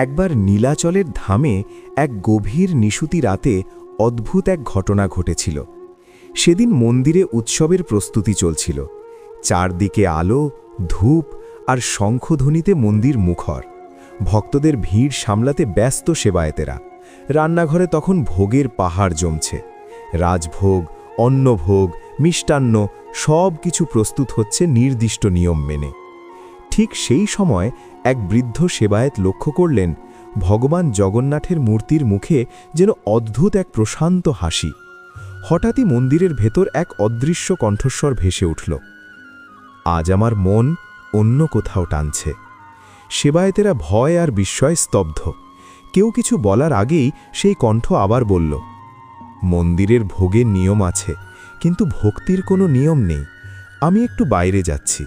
একবার নীলাচলের ধামে এক গভীর নিশুতি রাতে অদ্ভুত এক ঘটনা ঘটেছিল। সেদিন মন্দিরে উৎসবের প্রস্তুতি চলছিল। চারদিকে আলো, ধূপ আর শঙ্খধ্বনিতে মন্দির মুখর। ভক্তদের ভিড় সামলাতে ব্যস্ত সেবায়েতেরা। রান্নাঘরে তখন ভোগের পাহাড় জমছে। রাজভোগ, অন্নভোগ, মিষ্টান্ন সব কিছু প্রস্তুত হচ্ছে নির্দিষ্ট নিয়ম মেনে। ঠিক সেই সময় এক বৃদ্ধ সেবায়েত লক্ষ্য করলেন ভগবান জগন্নাথের মূর্তির মুখে যেন অদ্ভুত এক প্রশান্ত হাসি। হঠাৎই মন্দিরের ভেতর এক অদৃশ্য কণ্ঠস্বর ভেসে উঠল, আজ আমার মন অন্য কোথাও টানছে। সেবায়েতেরা ভয় আর বিস্ময়ে স্তব্ধ। কেউ কিছু বলার আগেই সেই কণ্ঠ আবার বলল, মন্দিরের ভোগের নিয়ম আছে, কিন্তু ভক্তির কোনো নিয়ম নেই। আমি একটু বাইরে যাচ্ছি।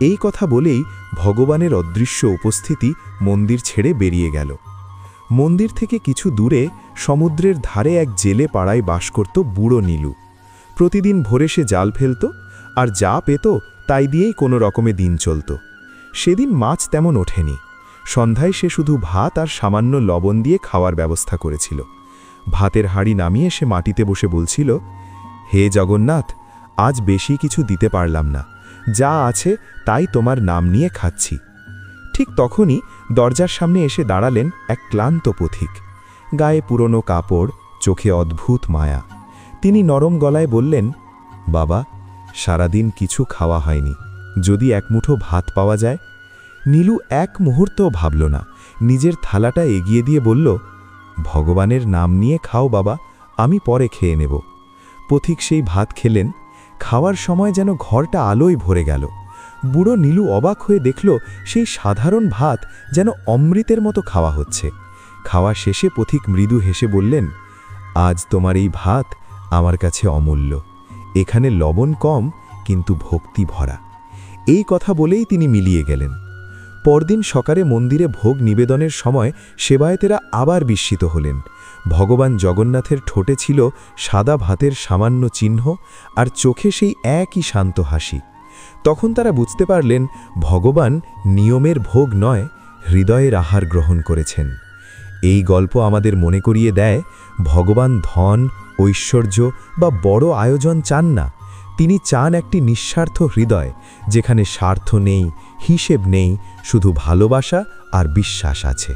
এই কথা বলেই ভগবানের অদৃশ্য উপস্থিতি মন্দির ছেড়ে বেরিয়ে গেল। মন্দির থেকে কিছু দূরে সমুদ্রের ধারে এক জেলে পাড়ায় বাস করত বুড়ো নীলু। প্রতিদিন ভোরে সে জাল ফেলত, আর যা পেত তাই দিয়েই কোনো রকমে দিন চলত। সেদিন মাছ তেমন ওঠেনি। সন্ধ্যায় সে শুধু ভাত আর সামান্য লবণ দিয়ে খাওয়ার ব্যবস্থা করেছিল। ভাতের হাঁড়ি নামিয়ে সে মাটিতে বসে বলছিল, হে জগন্নাথ, আজ বেশি কিছু দিতে পারলাম না, যা আছে তাই তোমার নাম নিয়ে খাচ্ছি। ঠিক তখনই দরজার সামনে এসে দাঁড়ালেন এক ক্লান্ত পথিক। গায়ে পুরনো কাপড়, চোখে অদ্ভুত মায়া। তিনি নরম গলায় বললেন, বাবা, সারাদিন কিছু খাওয়া হয়নি, যদি এক মুঠো ভাত পাওয়া যায়। নীলু এক মুহূর্তও ভাবল না, নিজের থালাটা এগিয়ে দিয়ে বলল, ভগবানের নাম নিয়ে খাও বাবা, আমি পরে খেয়ে নেব। পথিক সেই ভাত খেলেন। খাওয়ার সময় যেন ঘরটা আলোয় ভরে গেল। বুড়ো নীলু অবাক হয়ে দেখল সেই সাধারণ ভাত যেন অমৃতের মতো খাওয়া হচ্ছে। খাওয়া শেষে পথিক মৃদু হেসে বললেন, আজ তোমার এই ভাত আমার কাছে অমূল্য। এখানে লবণ কম, কিন্তু ভক্তি ভরা। এই কথা বলেই তিনি মিলিয়ে গেলেন। পরদিন সকালে মন্দিরে ভোগ নিবেদনের সময় সেবায়েতেরা আবার বিস্মিত হলেন। ভগবান জগন্নাথের ঠোঁটে ছিল সাদা ভাতের সামান্য চিহ্ন, আর চোখে সেই একই শান্ত হাসি। তখন তারা বুঝতে পারলেন ভগবান নিয়মের ভোগ নয়, হৃদয়ের আহার গ্রহণ করেছেন। এই গল্প আমাদের মনে করিয়ে দেয়, ভগবান ধন, ঐশ্বর্য বা বড় আয়োজন চান না। তিনি চান একটি নিঃস্বার্থ হৃদয়, যেখানে স্বার্থ নেই, হিসেব নেই, শুধু ভালোবাসা আর বিশ্বাস আছে।